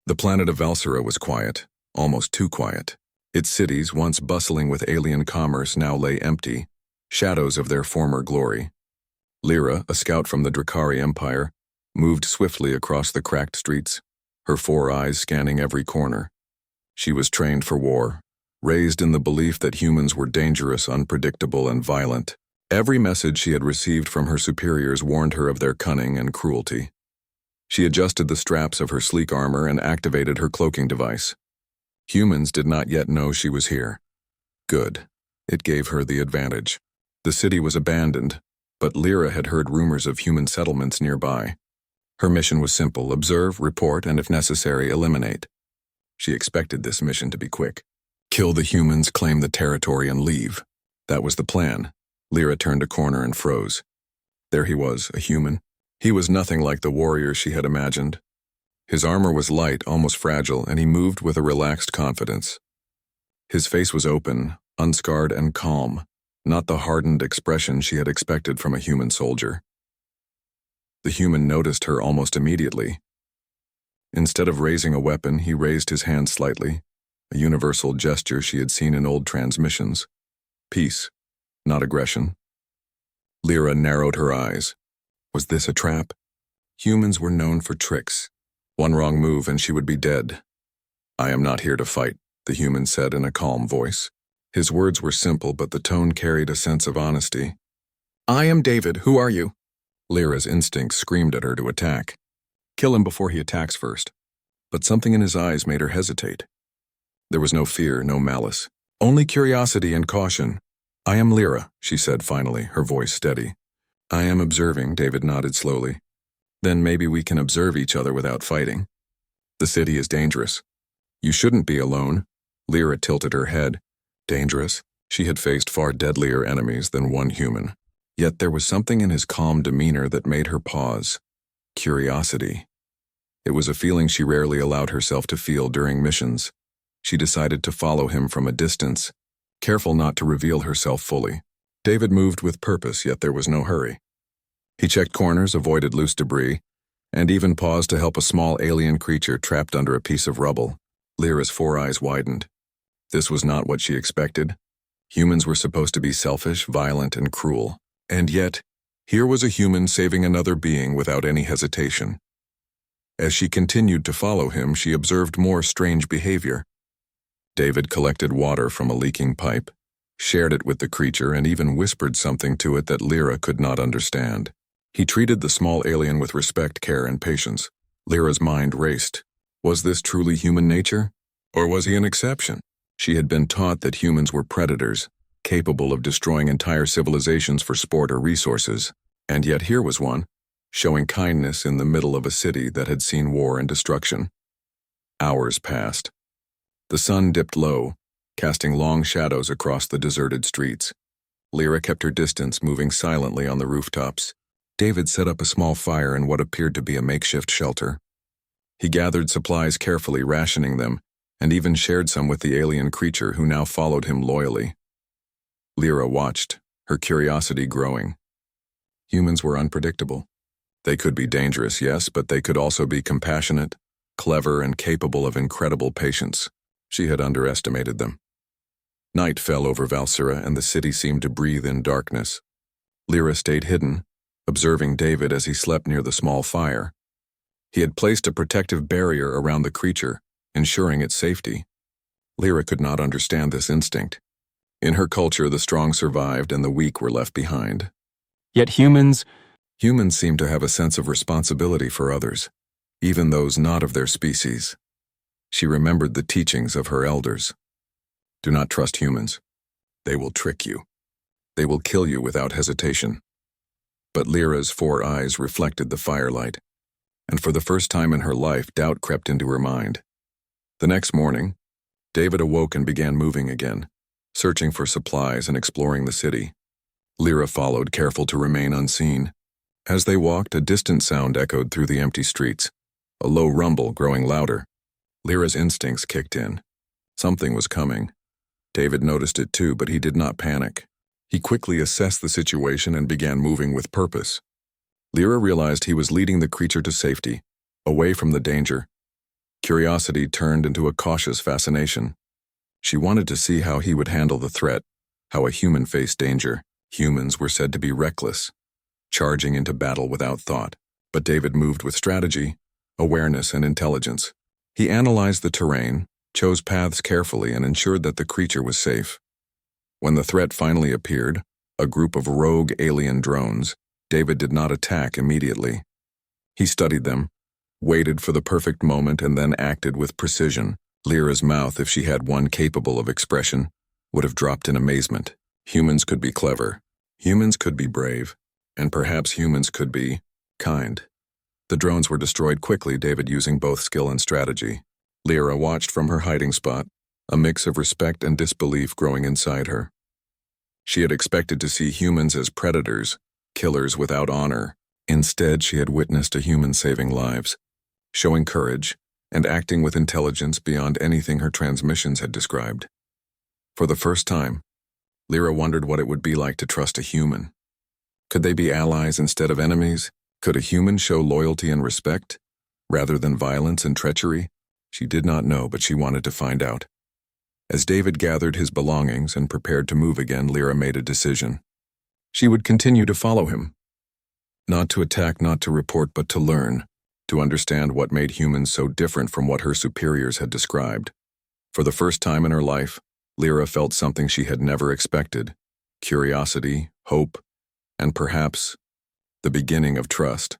The planet of Valsera was quiet, almost too quiet. Its cities, once bustling with alien commerce, now lay empty, shadows of their former glory. Lyra, a scout from the Drakari Empire, moved swiftly across the cracked streets, her four eyes scanning every corner. She was trained for war, raised in the belief that humans were dangerous, unpredictable, and violent. Every message she had received from her superiors warned her of their cunning and cruelty. She adjusted the straps of her sleek armor and activated her cloaking device. Humans did not yet know she was here. Good. It gave her the advantage. The city was abandoned, but Lyra had heard rumors of human settlements nearby. Her mission was simple: observe, report, and if necessary, eliminate. She expected this mission to be quick. Kill the humans, claim the territory, and leave. That was the plan. Lyra turned a corner and froze. There he was, a human. He was nothing like the warrior she had imagined. His armor was light, almost fragile, and he moved with a relaxed confidence. His face was open, unscarred, and calm, not the hardened expression she had expected from a human soldier. The human noticed her almost immediately. Instead of raising a weapon, he raised his hand slightly, a universal gesture she had seen in old transmissions. Peace, not aggression. Lyra narrowed her eyes. Was this a trap? Humans were known for tricks. One wrong move and she would be dead. I am not here to fight, the human said in a calm voice. His words were simple, but the tone carried a sense of honesty. I am David. Who are you? Lyra's instinct screamed at her to attack. Kill him before he attacks first. But something in his eyes made her hesitate. There was no fear, no malice, only curiosity and caution. I am Lyra, she said finally, her voice steady. I am observing, David nodded slowly. Then maybe we can observe each other without fighting. The city is dangerous. You shouldn't be alone. Lyra tilted her head. Dangerous? She had faced far deadlier enemies than one human. Yet there was something in his calm demeanor that made her pause. Curiosity. It was a feeling she rarely allowed herself to feel during missions. She decided to follow him from a distance, careful not to reveal herself fully. David moved with purpose, yet there was no hurry. He checked corners, avoided loose debris, and even paused to help a small alien creature trapped under a piece of rubble. Lyra's four eyes widened. This was not what she expected. Humans were supposed to be selfish, violent, and cruel. And yet, here was a human saving another being without any hesitation. As she continued to follow him, she observed more strange behavior. David collected water from a leaking pipe, shared it with the creature, and even whispered something to it that Lyra could not understand. He treated the small alien with respect, care, and patience. Lyra's mind raced. Was this truly human nature? Or was he an exception? She had been taught that humans were predators, capable of destroying entire civilizations for sport or resources. And yet here was one, showing kindness in the middle of a city that had seen war and destruction. Hours passed. The sun dipped low, casting long shadows across the deserted streets. Lyra kept her distance, moving silently on the rooftops. David set up a small fire in what appeared to be a makeshift shelter. He gathered supplies carefully, rationing them, and even shared some with the alien creature who now followed him loyally. Lyra watched, her curiosity growing. Humans were unpredictable. They could be dangerous, yes, but they could also be compassionate, clever, and capable of incredible patience. She had underestimated them. Night fell over Valsera, and the city seemed to breathe in darkness. Lyra stayed hidden, observing David as he slept near the small fire. He had placed a protective barrier around the creature, ensuring its safety. Lyra could not understand this instinct. In her culture, the strong survived and the weak were left behind. Yet humans seemed to have a sense of responsibility for others, even those not of their species. She remembered the teachings of her elders. Do not trust humans. They will trick you. They will kill you without hesitation. But Lyra's four eyes reflected the firelight, and for the first time in her life, doubt crept into her mind. The next morning, David awoke and began moving again, searching for supplies and exploring the city. Lyra followed, careful to remain unseen. As they walked, a distant sound echoed through the empty streets, a low rumble growing louder. Lyra's instincts kicked in. Something was coming. David noticed it too, but he did not panic. He quickly assessed the situation and began moving with purpose. Lyra realized he was leading the creature to safety, away from the danger. Curiosity turned into a cautious fascination. She wanted to see how he would handle the threat, how a human faced danger. Humans were said to be reckless, charging into battle without thought. But David moved with strategy, awareness, and intelligence. He analyzed the terrain, chose paths carefully, and ensured that the creature was safe. When the threat finally appeared, a group of rogue alien drones, David did not attack immediately. He studied them, waited for the perfect moment, and then acted with precision. Lyra's mouth, if she had one capable of expression, would have dropped in amazement. Humans could be clever. Humans could be brave. And perhaps humans could be kind. The drones were destroyed quickly, David using both skill and strategy. Lyra watched from her hiding spot, a mix of respect and disbelief growing inside her. She had expected to see humans as predators, killers without honor. Instead, she had witnessed a human saving lives, showing courage, and acting with intelligence beyond anything her transmissions had described. For the first time, Lyra wondered what it would be like to trust a human. Could they be allies instead of enemies? Could a human show loyalty and respect, rather than violence and treachery? She did not know, but she wanted to find out. As David gathered his belongings and prepared to move again, Lyra made a decision. She would continue to follow him. Not to attack, not to report, but to learn, to understand what made humans so different from what her superiors had described. For the first time in her life, Lyra felt something she had never expected: curiosity, hope, and perhaps the beginning of trust.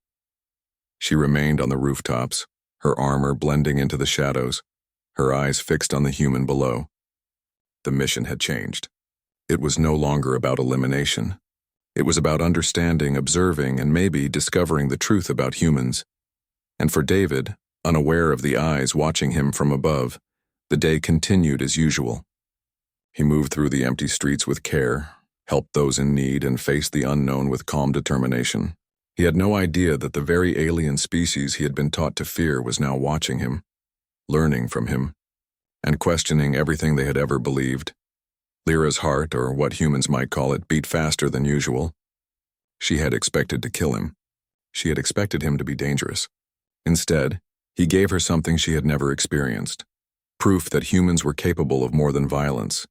She remained on the rooftops, her armor blending into the shadows, her eyes fixed on the human below. The mission had changed. It was no longer about elimination. It was about understanding, observing, and maybe discovering the truth about humans. And for David, unaware of the eyes watching him from above, the day continued as usual. He moved through the empty streets with care, helped those in need, and faced the unknown with calm determination. He had no idea that the very alien species he had been taught to fear was now watching him, learning from him, and questioning everything they had ever believed. Lyra's heart, or what humans might call it, beat faster than usual. She had expected to kill him. She had expected him to be dangerous. Instead, he gave her something she had never experienced: proof that humans were capable of more than violence.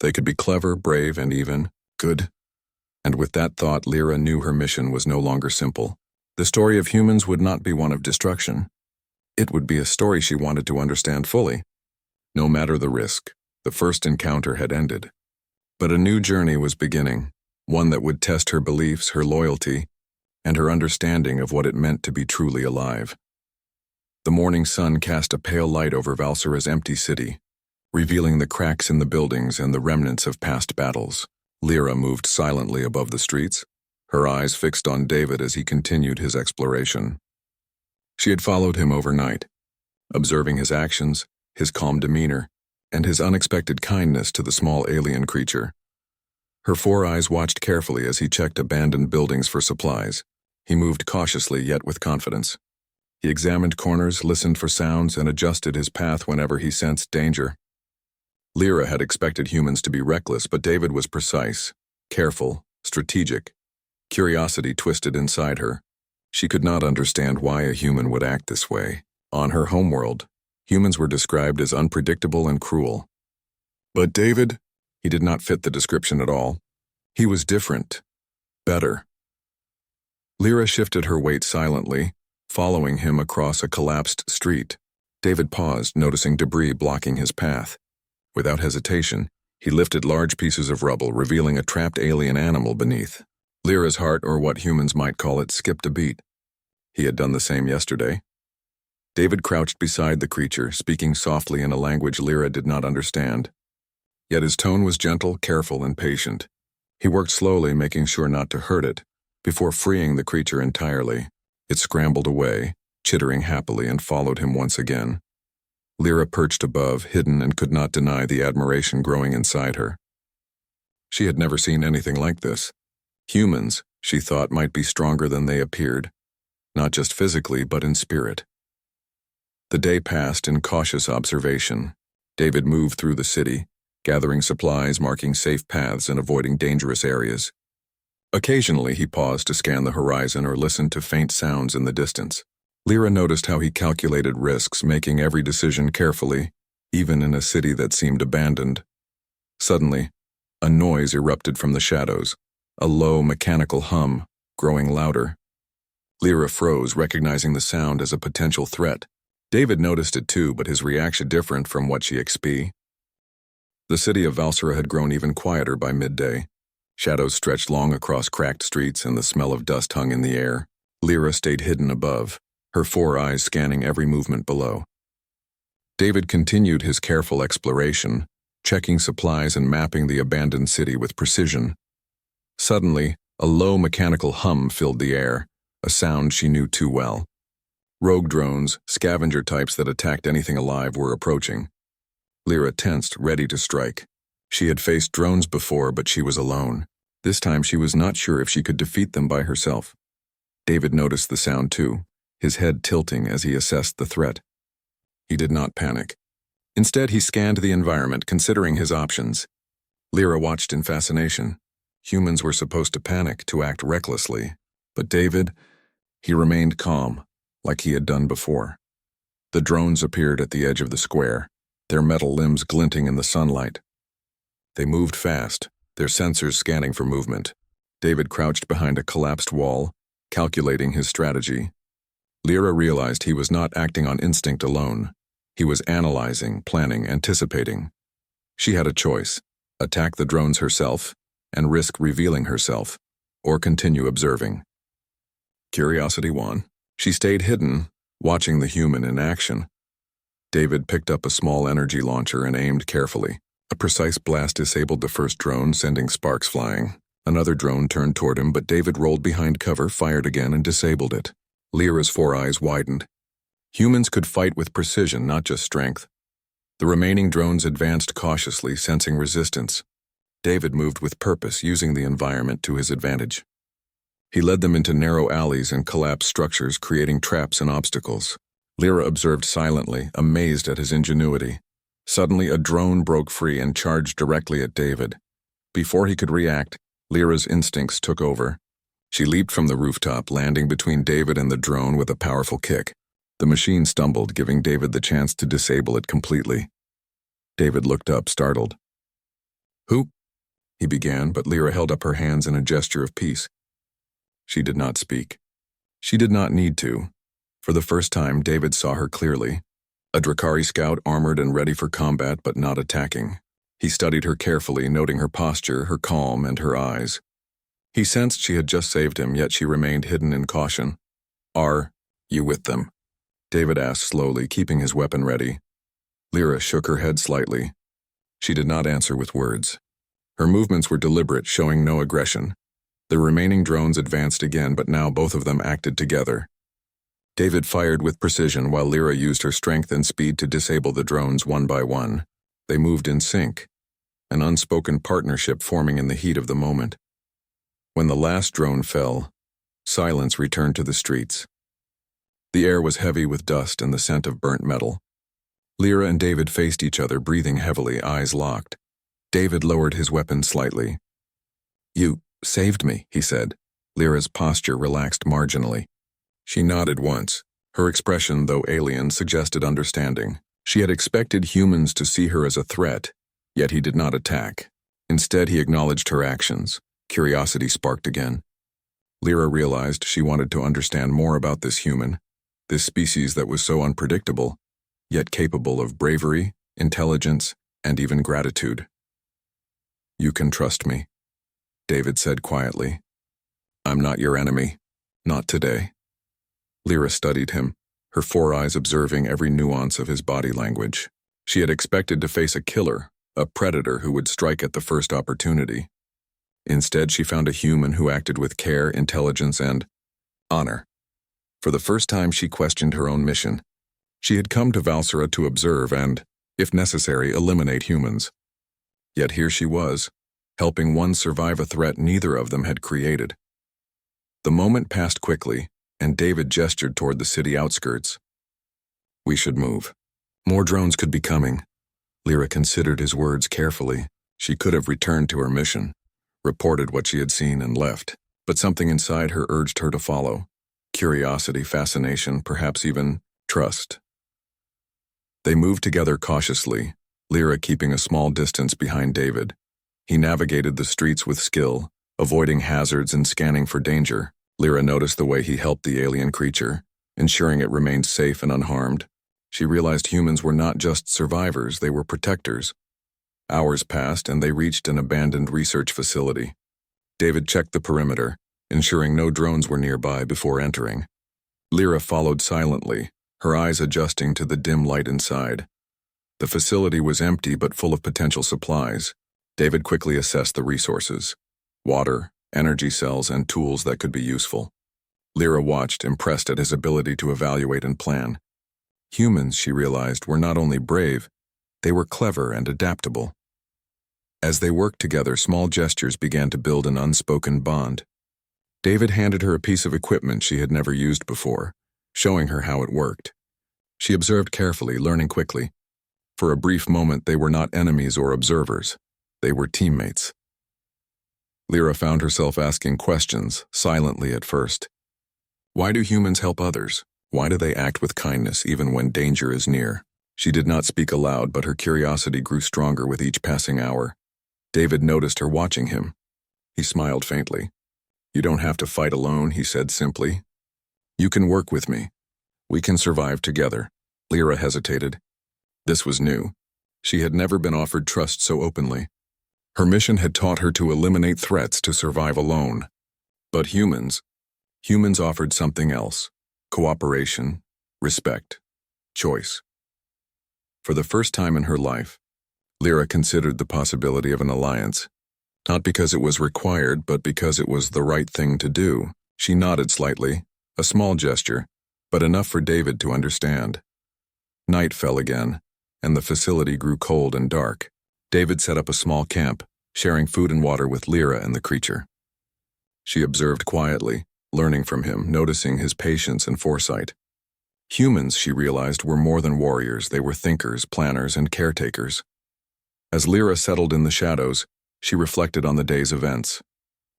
They could be clever, brave, and even good. And with that thought, Lyra knew her mission was no longer simple. The story of humans would not be one of destruction. It would be a story she wanted to understand fully. No matter the risk, the first encounter had ended. But a new journey was beginning, one that would test her beliefs, her loyalty, and her understanding of what it meant to be truly alive. The morning sun cast a pale light over Valsera's empty city, revealing the cracks in the buildings and the remnants of past battles. Lyra moved silently above the streets, her eyes fixed on David as he continued his exploration. She had followed him overnight, observing his actions, his calm demeanor, and his unexpected kindness to the small alien creature. Her four eyes watched carefully as he checked abandoned buildings for supplies. He moved cautiously yet with confidence. He examined corners, listened for sounds, and adjusted his path whenever he sensed danger. Lyra had expected humans to be reckless, but David was precise, careful, strategic. Curiosity twisted inside her. She could not understand why a human would act this way. On her homeworld, humans were described as unpredictable and cruel. But David, he did not fit the description at all. He was different, better. Lyra shifted her weight silently, following him across a collapsed street. David paused, noticing debris blocking his path. Without hesitation, he lifted large pieces of rubble, revealing a trapped alien animal beneath. Lyra's heart, or what humans might call it, skipped a beat. He had done the same yesterday. David crouched beside the creature, speaking softly in a language Lyra did not understand. Yet his tone was gentle, careful, and patient. He worked slowly, making sure not to hurt it, before freeing the creature entirely. It scrambled away, chittering happily, and followed him once again. Lyra perched above, hidden, and could not deny the admiration growing inside her. She had never seen anything like this. Humans, she thought, might be stronger than they appeared, not just physically, but in spirit. The day passed in cautious observation. David moved through the city, gathering supplies, marking safe paths, and avoiding dangerous areas. Occasionally, he paused to scan the horizon or listen to faint sounds in the distance. Lyra noticed how he calculated risks, making every decision carefully, even in a city that seemed abandoned. Suddenly, a noise erupted from the shadows, a low mechanical hum, growing louder. Lyra froze, recognizing the sound as a potential threat. David noticed it too, but his reaction different from what she expected. The city of Valsera had grown even quieter by midday. Shadows stretched long across cracked streets and the smell of dust hung in the air. Lyra stayed hidden above, her 4 eyes scanning every movement below. David continued his careful exploration, checking supplies and mapping the abandoned city with precision. Suddenly, a low mechanical hum filled the air, a sound she knew too well. Rogue drones, scavenger types that attacked anything alive, were approaching. Lyra tensed, ready to strike. She had faced drones before, but she was alone. This time she was not sure if she could defeat them by herself. David noticed the sound too, his head tilting as he assessed the threat. He did not panic. Instead, he scanned the environment, considering his options. Lyra watched in fascination. Humans were supposed to panic, to act recklessly. But David, he remained calm, like he had done before. The drones appeared at the edge of the square, their metal limbs glinting in the sunlight. They moved fast, their sensors scanning for movement. David crouched behind a collapsed wall, calculating his strategy. Lyra realized he was not acting on instinct alone. He was analyzing, planning, anticipating. She had a choice: attack the drones herself and risk revealing herself, or continue observing. Curiosity won. She stayed hidden, watching the human in action. David picked up a small energy launcher and aimed carefully. A precise blast disabled the first drone, sending sparks flying. Another drone turned toward him, but David rolled behind cover, fired again, and disabled it. Lyra's 4 eyes widened. Humans could fight with precision, not just strength. The remaining drones advanced cautiously, sensing resistance. David moved with purpose, using the environment to his advantage. He led them into narrow alleys and collapsed structures, creating traps and obstacles. Lyra observed silently, amazed at his ingenuity. Suddenly, a drone broke free and charged directly at David. Before he could react, Lyra's instincts took over. She leaped from the rooftop, landing between David and the drone with a powerful kick. The machine stumbled, giving David the chance to disable it completely. David looked up, startled. "Who?" he began, but Lyra held up her hands in a gesture of peace. She did not speak. She did not need to. For the first time, David saw her clearly. A Drakari scout, armored and ready for combat, but not attacking. He studied her carefully, noting her posture, her calm, and her eyes. He sensed she had just saved him, yet she remained hidden in caution. "Are you with them?" David asked slowly, keeping his weapon ready. Lyra shook her head slightly. She did not answer with words. Her movements were deliberate, showing no aggression. The remaining drones advanced again, but now both of them acted together. David fired with precision while Lyra used her strength and speed to disable the drones one by one. They moved in sync, an unspoken partnership forming in the heat of the moment. When the last drone fell, silence returned to the streets. The air was heavy with dust and the scent of burnt metal. Lyra and David faced each other, breathing heavily, eyes locked. David lowered his weapon slightly. "You saved me," he said. Lyra's posture relaxed marginally. She nodded once. Her expression, though alien, suggested understanding. She had expected humans to see her as a threat, yet he did not attack. Instead, he acknowledged her actions. Curiosity sparked again. Lyra realized she wanted to understand more about this human, this species that was so unpredictable, yet capable of bravery, intelligence, and even gratitude. "You can trust me," David said quietly. "I'm not your enemy. Not today." Lyra studied him, her 4 eyes observing every nuance of his body language. She had expected to face a killer, a predator who would strike at the first opportunity. Instead, she found a human who acted with care, intelligence, and honor. For the first time, she questioned her own mission. She had come to Valsera to observe and, if necessary, eliminate humans. Yet here she was, helping one survive a threat neither of them had created. The moment passed quickly, and David gestured toward the city outskirts. "We should move. More drones could be coming." Lyra considered his words carefully. She could have returned to her mission, reported what she had seen, and left, but something inside her urged her to follow. curiosity, fascination, perhaps even trust. They moved together cautiously, Lyra keeping a small distance behind David. He navigated the streets with skill, avoiding hazards and scanning for danger. Lyra noticed the way he helped the alien creature, ensuring it remained safe and unharmed. She realized humans were not just survivors, they were protectors. Hours passed and they reached an abandoned research facility. David checked the perimeter, ensuring no drones were nearby before entering. Lyra followed silently, her eyes adjusting to the dim light inside. The facility was empty but full of potential supplies. David quickly assessed the resources: water, energy cells, and tools that could be useful. Lyra watched, impressed at his ability to evaluate and plan. Humans, she realized, were not only brave, they were clever and adaptable. As they worked together, small gestures began to build an unspoken bond. David handed her a piece of equipment she had never used before, showing her how it worked. She observed carefully, learning quickly. For a brief moment, they were not enemies or observers. They were teammates. Lyra found herself asking questions, silently at first. Why do humans help others? Why do they act with kindness even when danger is near? She did not speak aloud, but her curiosity grew stronger with each passing hour. David noticed her watching him. He smiled faintly. You don't have to fight alone, he said simply. You can work with me. We can survive together. Lyra hesitated. This was new. She had never been offered trust so openly. Her mission had taught her to eliminate threats to survive alone. But humans offered something else: cooperation, respect, choice. For the first time in her life, Lyra considered the possibility of an alliance, not because it was required, but because it was the right thing to do. She nodded slightly, a small gesture, but enough for David to understand. Night fell again, and the facility grew cold and dark. David set up a small camp, sharing food and water with Lyra and the creature. She observed quietly, learning from him, noticing his patience and foresight. Humans, she realized, were more than warriors. They were thinkers, planners, and caretakers. As Lyra settled in the shadows, she reflected on the day's events.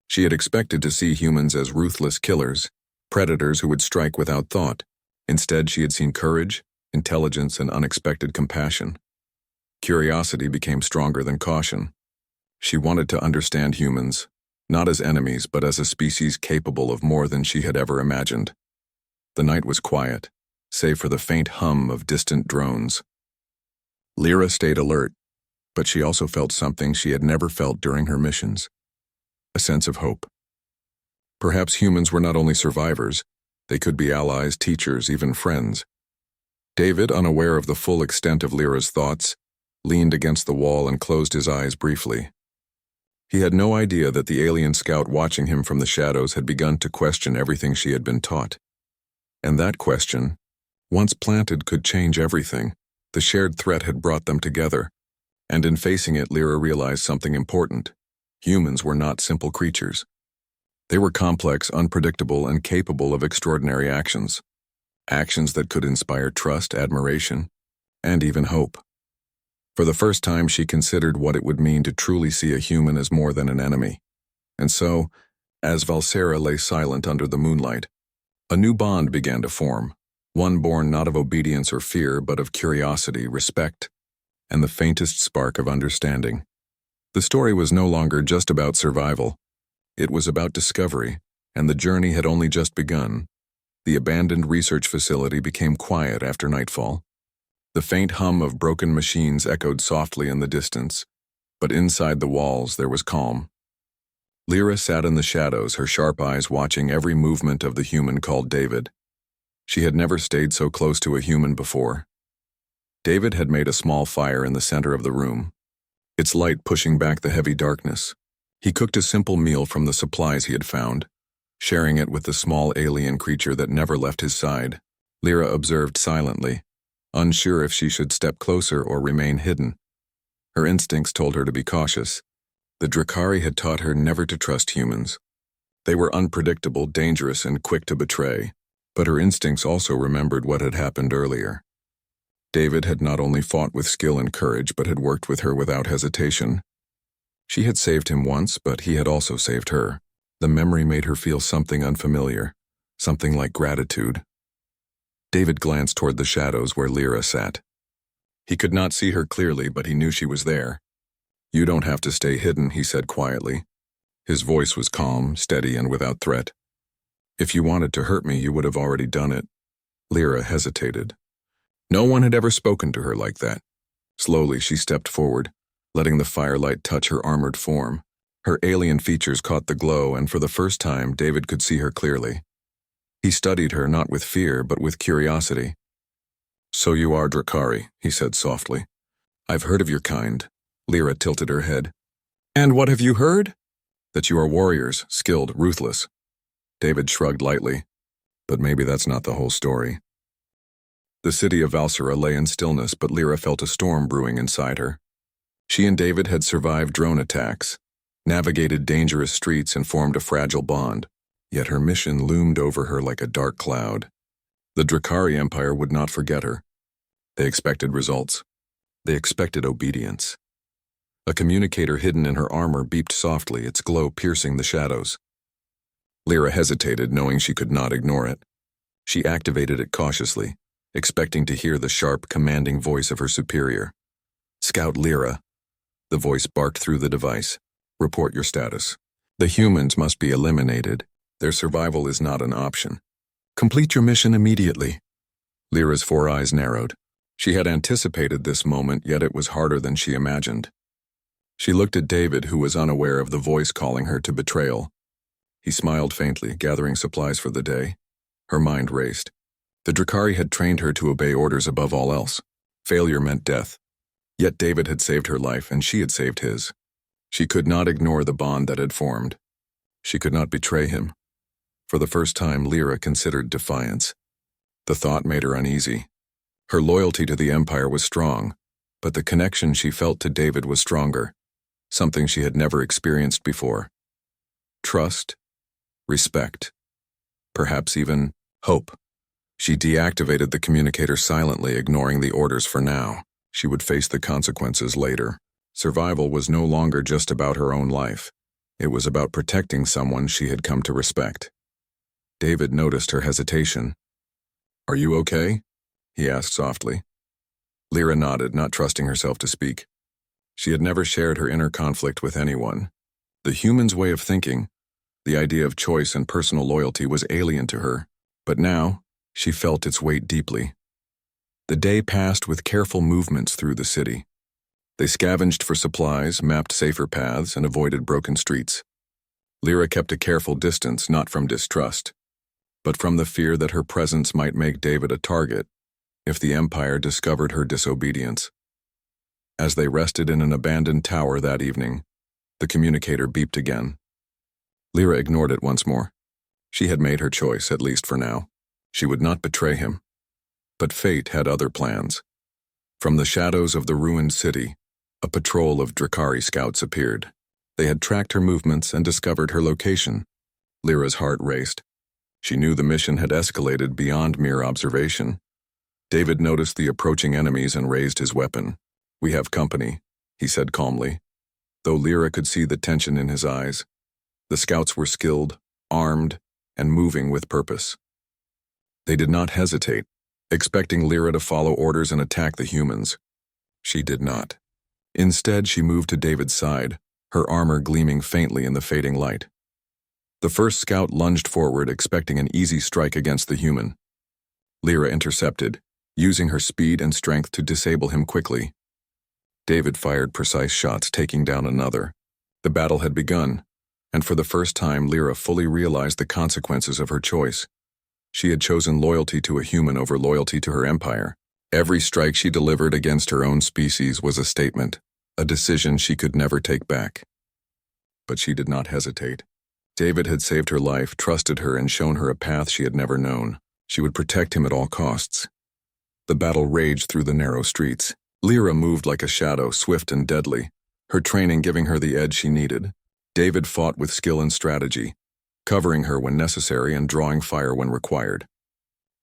She had expected to see humans as ruthless killers, predators who would strike without thought. Instead, she had seen courage, intelligence, and unexpected compassion. Curiosity became stronger than caution. She wanted to understand humans, not as enemies, but as a species capable of more than she had ever imagined. The night was quiet, save for the faint hum of distant drones. Lyra stayed alert, but she also felt something she had never felt during her missions: a sense of hope. Perhaps humans were not only survivors, they could be allies, teachers, even friends. David, unaware of the full extent of Lyra's thoughts, leaned against the wall and closed his eyes briefly. He had no idea that the alien scout watching him from the shadows had begun to question everything she had been taught. And that question, once planted, could change everything. The shared threat had brought them together, and in facing it, Lyra realized something important. Humans were not simple creatures. They were complex, unpredictable, and capable of extraordinary actions. Actions that could inspire trust, admiration, and even hope. For the first time, she considered what it would mean to truly see a human as more than an enemy. And so, as Valsera lay silent under the moonlight, a new bond began to form, one born not of obedience or fear, but of curiosity, respect, and the faintest spark of understanding. The story was no longer just about survival. It was about discovery, and the journey had only just begun. The abandoned research facility became quiet after nightfall. The faint hum of broken machines echoed softly in the distance, but inside the walls there was calm. Lyra sat in the shadows, her sharp eyes watching every movement of the human called David. She had never stayed so close to a human before. David had made a small fire in the center of the room, its light pushing back the heavy darkness. He cooked a simple meal from the supplies he had found, sharing it with the small alien creature that never left his side. Lyra observed silently, unsure if she should step closer or remain hidden. Her instincts told her to be cautious. The Drakari had taught her never to trust humans. They were unpredictable, dangerous, and quick to betray, but her instincts also remembered what had happened earlier. David had not only fought with skill and courage, but had worked with her without hesitation. She had saved him once, but he had also saved her. The memory made her feel something unfamiliar, something like gratitude. David glanced toward the shadows where Lyra sat. He could not see her clearly, but he knew she was there. "You don't have to stay hidden," he said quietly. His voice was calm, steady, and without threat. "If you wanted to hurt me, you would have already done it." Lyra hesitated. No one had ever spoken to her like that. Slowly, she stepped forward, letting the firelight touch her armored form. Her alien features caught the glow, and for the first time, David could see her clearly. He studied her not with fear, but with curiosity. "So you are Drakari," he said softly. "I've heard of your kind." Lyra tilted her head. "And what have you heard?" "That you are warriors, skilled, ruthless." David shrugged lightly. "But maybe that's not the whole story." The city of Valsera lay in stillness, but Lyra felt a storm brewing inside her. She and David had survived drone attacks, navigated dangerous streets, and formed a fragile bond, yet her mission loomed over her like a dark cloud. The Drakari Empire would not forget her. They expected results. They expected obedience. A communicator hidden in her armor beeped softly, its glow piercing the shadows. Lyra hesitated, knowing she could not ignore it. She activated it cautiously, expecting to hear the sharp, commanding voice of her superior. "Scout Lyra." The voice barked through the device. "Report your status. The humans must be eliminated. Their survival is not an option. Complete your mission immediately." Lyra's 4 eyes narrowed. She had anticipated this moment, yet it was harder than she imagined. She looked at David, who was unaware of the voice calling her to betrayal. He smiled faintly, gathering supplies for the day. Her mind raced. The Drakari had trained her to obey orders above all else. Failure meant death. Yet David had saved her life, and she had saved his. She could not ignore the bond that had formed. She could not betray him. For the first time, Lyra considered defiance. The thought made her uneasy. Her loyalty to the Empire was strong, but the connection she felt to David was stronger, something she had never experienced before. Trust, respect, perhaps even hope. She deactivated the communicator silently, ignoring the orders for now. She would face the consequences later. Survival was no longer just about her own life. It was about protecting someone she had come to respect. David noticed her hesitation. "Are you okay?" he asked softly. Lyra nodded, not trusting herself to speak. She had never shared her inner conflict with anyone. The human's way of thinking, the idea of choice and personal loyalty, was alien to her, but now she felt its weight deeply. The day passed with careful movements through the city. They scavenged for supplies, mapped safer paths, and avoided broken streets. Lyra kept a careful distance, not from distrust, but from the fear that her presence might make David a target if the Empire discovered her disobedience. As they rested in an abandoned tower that evening, the communicator beeped again. Lyra ignored it once more. She had made her choice, at least for now. She would not betray him. But fate had other plans. From the shadows of the ruined city, a patrol of Drakari scouts appeared. They had tracked her movements and discovered her location. Lyra's heart raced. She knew the mission had escalated beyond mere observation. David noticed the approaching enemies and raised his weapon. "We have company," he said calmly, though Lyra could see the tension in his eyes. The scouts were skilled, armed, and moving with purpose. They did not hesitate, expecting Lyra to follow orders and attack the humans. She did not. Instead, she moved to David's side, her armor gleaming faintly in the fading light. The first scout lunged forward, expecting an easy strike against the human. Lyra intercepted, using her speed and strength to disable him quickly. David fired precise shots, taking down another. The battle had begun, and for the first time, Lyra fully realized the consequences of her choice. She had chosen loyalty to a human over loyalty to her empire. Every strike she delivered against her own species was a statement, a decision she could never take back. But she did not hesitate. David had saved her life, trusted her, and shown her a path she had never known. She would protect him at all costs. The battle raged through the narrow streets. Lyra moved like a shadow, swift and deadly, her training giving her the edge she needed. David fought with skill and strategy, covering her when necessary and drawing fire when required.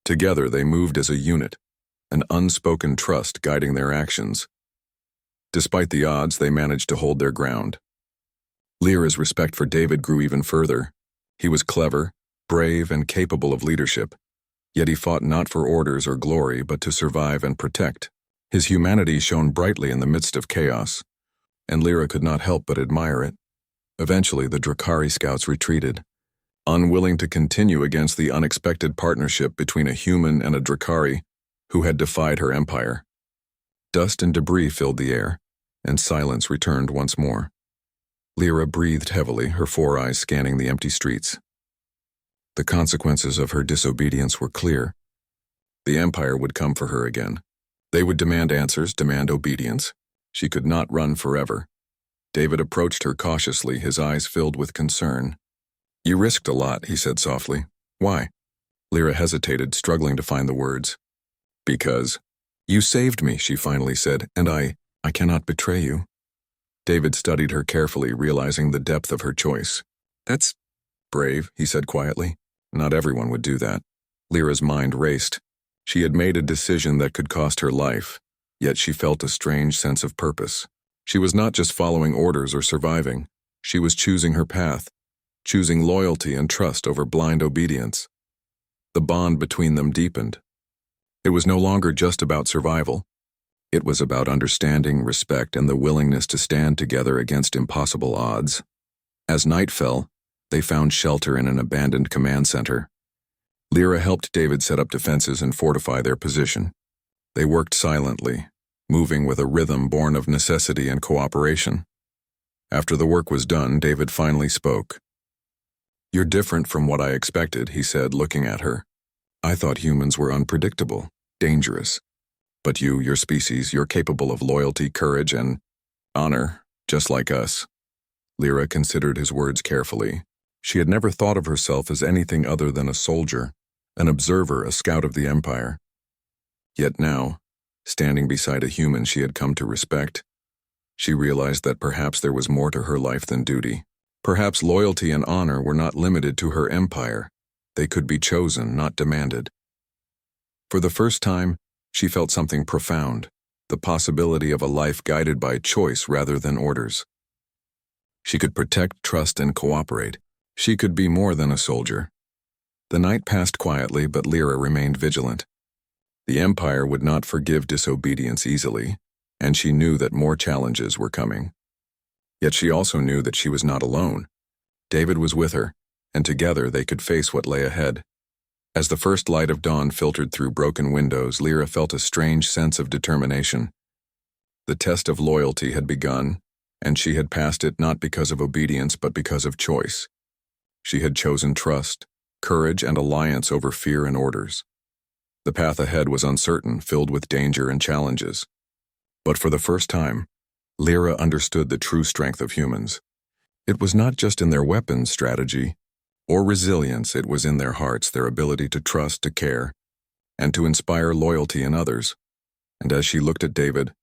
Together they moved as a unit, an unspoken trust guiding their actions. Despite the odds, they managed to hold their ground. Lyra's respect for David grew even further. He was clever, brave and capable of leadership. Yet he fought not for orders or glory, but to survive and protect. His humanity shone brightly in the midst of chaos, and Lyra could not help but admire it. Eventually, the Drakari scouts retreated, unwilling to continue against the unexpected partnership between a human and a Drakari who had defied her empire. Dust and debris filled the air, and silence returned once more. Lyra breathed heavily, her four eyes scanning the empty streets. The consequences of her disobedience were clear. The Empire would come for her again. They would demand answers, demand obedience. She could not run forever. David approached her cautiously, his eyes filled with concern. "You risked a lot," he said softly. "Why?" Lyra hesitated, struggling to find the words. "Because you saved me," she finally said, "and I cannot betray you." David studied her carefully, realizing the depth of her choice. "That's brave," he said quietly. "Not everyone would do that." Lyra's mind raced. She had made a decision that could cost her life, yet she felt a strange sense of purpose. She was not just following orders or surviving. She was choosing her path, choosing loyalty and trust over blind obedience. The bond between them deepened. It was no longer just about survival. It was about understanding, respect, and the willingness to stand together against impossible odds. As night fell, they found shelter in an abandoned command center. Lyra helped David set up defenses and fortify their position. They worked silently, moving with a rhythm born of necessity and cooperation. After the work was done, David finally spoke. "You're different from what I expected," he said, looking at her. "I thought humans were unpredictable, dangerous. But you, your species, you're capable of loyalty, courage, and honor, just like us." Lyra considered his words carefully. She had never thought of herself as anything other than a soldier, an observer, a scout of the Empire. Yet now, standing beside a human she had come to respect, she realized that perhaps there was more to her life than duty. Perhaps loyalty and honor were not limited to her empire. They could be chosen, not demanded. For the first time, she felt something profound, the possibility of a life guided by choice rather than orders. She could protect, trust, and cooperate. She could be more than a soldier. The night passed quietly, but Lyra remained vigilant. The Empire would not forgive disobedience easily, and she knew that more challenges were coming. Yet she also knew that she was not alone. David was with her, and together they could face what lay ahead. As the first light of dawn filtered through broken windows, Lyra felt a strange sense of determination. The test of loyalty had begun, and she had passed it not because of obedience but because of choice. She had chosen trust, courage, and alliance over fear and orders. The path ahead was uncertain, filled with danger and challenges. But for the first time, Lyra understood the true strength of humans. It was not just in their weapons, strategy, or resilience, it was in their hearts, their ability to trust, to care, and to inspire loyalty in others. And as she looked at David,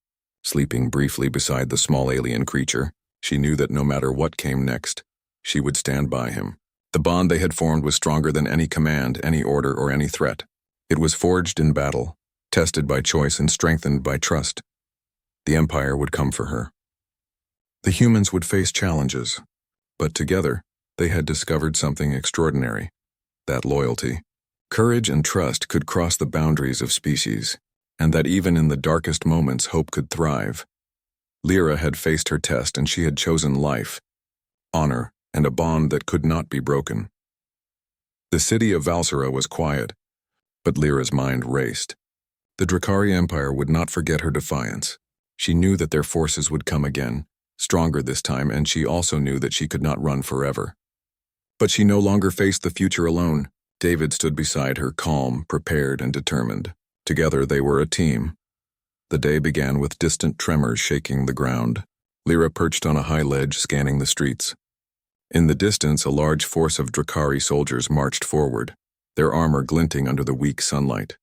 sleeping briefly beside the small alien creature, she knew that no matter what came next, she would stand by him. The bond they had formed was stronger than any command, any order, or any threat. It was forged in battle, tested by choice, and strengthened by trust. The Empire would come for her. The humans would face challenges, but together, they had discovered something extraordinary, that loyalty. Courage and trust could cross the boundaries of species, and that even in the darkest moments hope could thrive. Lyra had faced her test, and she had chosen life, honor, and a bond that could not be broken. The city of Valsera was quiet, but Lyra's mind raced. The Drakari Empire would not forget her defiance. She knew that their forces would come again, stronger this time, and she also knew that she could not run forever. But she no longer faced the future alone. David stood beside her, calm, prepared, and determined. Together they were a team. The day began with distant tremors shaking the ground. Lyra perched on a high ledge, scanning the streets. In the distance, a large force of Drakari soldiers marched forward, their armor glinting under the weak sunlight.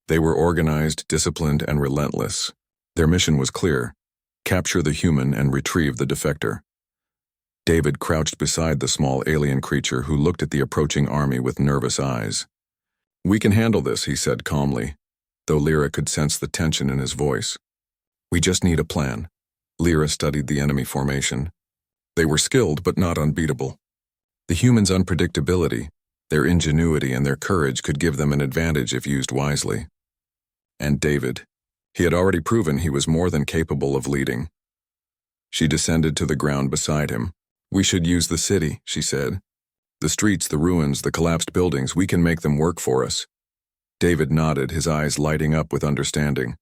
They were organized, disciplined, and relentless. Their mission was clear: capture the human and retrieve the defector. David crouched beside the small alien creature who looked at the approaching army with nervous eyes. "We can handle this," he said calmly, though Lyra could sense the tension in his voice. "We just need a plan." Lyra studied the enemy formation. They were skilled but not unbeatable. The humans' unpredictability, Their ingenuity and their courage could give them an advantage if used wisely. And David. He had already proven he was more than capable of leading. She descended to the ground beside him. "We should use the city," she said. "The streets, the ruins, the collapsed buildings, we can make them work for us." David nodded, his eyes lighting up with understanding.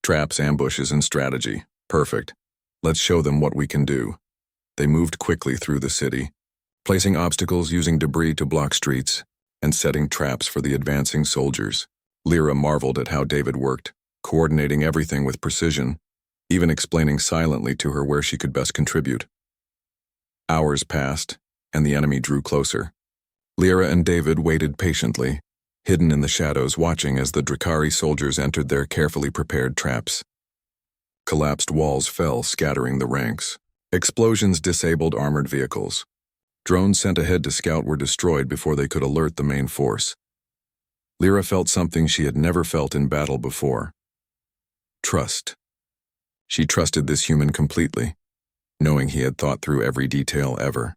"Traps, ambushes, and strategy. Perfect. Let's show them what we can do." They moved quickly through the city, placing obstacles, using debris to block streets, and setting traps for the advancing soldiers. Lyra marveled at how David worked, coordinating everything with precision, even explaining silently to her where she could best contribute. Hours passed, and the enemy drew closer. Lyra and David waited patiently, hidden in the shadows, watching as the Drakari soldiers entered their carefully prepared traps. Collapsed walls fell, scattering the ranks. Explosions disabled armored vehicles. Drones sent ahead to scout were destroyed before they could alert the main force. Lyra felt something she had never felt in battle before. Trust. She trusted this human completely, knowing he had thought through every detail ever.